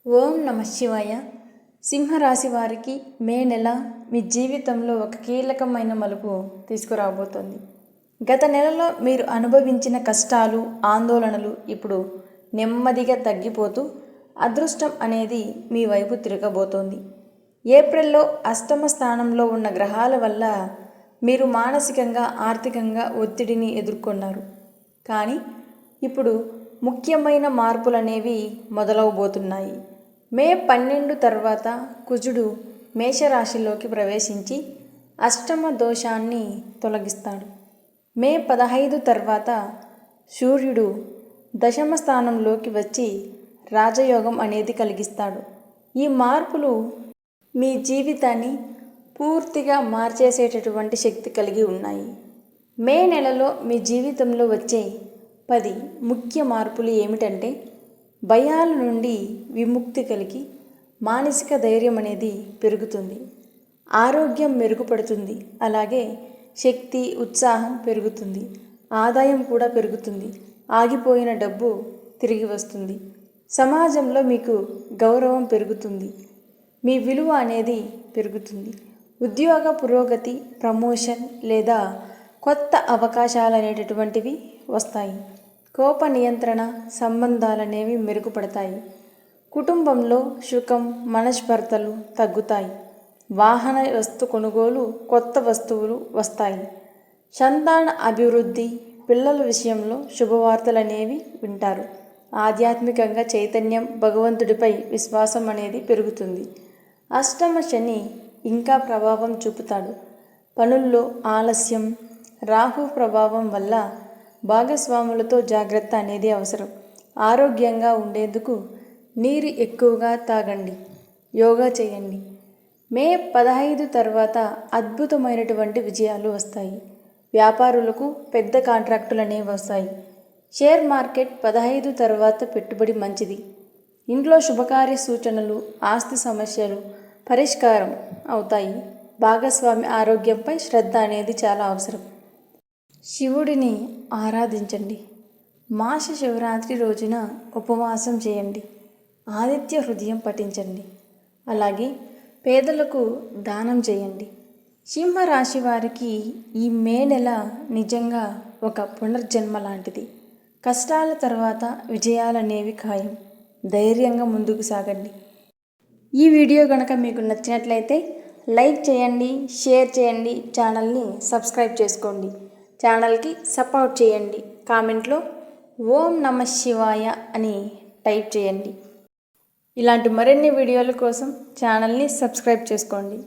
ఓం నమ శివాయ. సింహరాశి వారికి మే నెల మీ జీవితంలో ఒక కీలకమైన మలుపు తీసుకురాబోతోంది. గత నెలలో మీరు అనుభవించిన కష్టాలు, ఆందోళనలు ఇప్పుడు నెమ్మదిగా తగ్గిపోతూ అదృష్టం అనేది మీ వైపు తిరగబోతోంది. ఏప్రిల్లో అష్టమ స్థానంలో ఉన్న గ్రహాల వల్ల మీరు మానసికంగా, ఆర్థికంగా ఒత్తిడిని ఎదుర్కొన్నారు. కానీ ఇప్పుడు ముఖ్యమైన మార్పులనేవి మొదలవబోతున్నాయి. మే 12 తర్వాత కుజుడు మేషరాశిలోకి ప్రవేశించి అష్టమ దోషాన్ని తొలగిస్తాడు. మే 15 తర్వాత సూర్యుడు దశమ స్థానంలోకి వచ్చి రాజయోగం అనేది కలిగిస్తాడు. ఈ మార్పులు మీ జీవితాన్ని పూర్తిగా మార్చేసేటటువంటి శక్తి కలిగి ఉన్నాయి. మే నెలలో మీ జీవితంలో వచ్చే 10 ముఖ్య మార్పులు ఏమిటంటే, భయాల నుండి విముక్తి కలిగి మానసిక ధైర్యం అనేది పెరుగుతుంది. ఆరోగ్యం మెరుగుపడుతుంది. అలాగే శక్తి, ఉత్సాహం పెరుగుతుంది. ఆదాయం కూడా పెరుగుతుంది. ఆగిపోయిన డబ్బు తిరిగి వస్తుంది. సమాజంలో మీకు గౌరవం పెరుగుతుంది. మీ విలువ అనేది పెరుగుతుంది. ఉద్యోగ పురోగతి, ప్రమోషన్ లేదా కొత్త అవకాశాలు అనేటటువంటివి వస్తాయి. కోప నియంత్రణ, సంబంధాలనేవి మెరుగుపడతాయి. కుటుంబంలో సుఖం, మనస్పర్ధలు తగ్గుతాయి. వాహన వస్తు కొనుగోలు, కొత్త వస్తువులు వస్తాయి. సంతాన అభివృద్ధి, పిల్లల విషయంలో శుభవార్తలు అనేవి వింటారు. ఆధ్యాత్మికంగా చైతన్యం, భగవంతుడిపై విశ్వాసం అనేది పెరుగుతుంది. అష్టమ శని ఇంకా ప్రభావం చూపుతాడు. పనుల్లో ఆలస్యం, రాహు ప్రభావం వల్ల భాగస్వాములతో జాగ్రత్త అనేది అవసరం. ఆరోగ్యంగా ఉండేందుకు నీరు ఎక్కువగా తాగండి, యోగా చేయండి. మే 15 తర్వాత అద్భుతమైనటువంటి విజయాలు వస్తాయి. వ్యాపారులకు పెద్ద కాంట్రాక్టులు అనేవి వస్తాయి. షేర్ మార్కెట్ 15 తర్వాత పెట్టుబడి మంచిది. ఇంట్లో శుభకార్య సూచనలు, ఆస్తి సమస్యలు పరిష్కారం అవుతాయి. భాగస్వామి ఆరోగ్యంపై శ్రద్ధ అనేది చాలా అవసరం. శివుడిని ఆరాధించండి. మాస శివరాత్రి రోజున ఉపవాసం చేయండి. ఆదిత్య హృదయం పఠించండి. అలాగే పేదలకు దానం చేయండి. సింహరాశి వారికి ఈ మే నెల నిజంగా ఒక పునర్జన్మ లాంటిది. కష్టాల తర్వాత విజయాలనేవి ఖాయం. ధైర్యంగా ముందుకు సాగండి. ఈ వీడియో కనుక మీకు నచ్చినట్లయితే లైక్ చేయండి, షేర్ చేయండి, ఛానల్ని సబ్స్క్రైబ్ చేసుకోండి. ఛానల్కి సపోర్ట్ చేయండి. కామెంట్లో ఓం నమ శివాయ అని టైప్ చేయండి. ఇలాంటి మరిన్ని వీడియోల కోసం ఛానల్ని సబ్స్క్రైబ్ చేసుకోండి.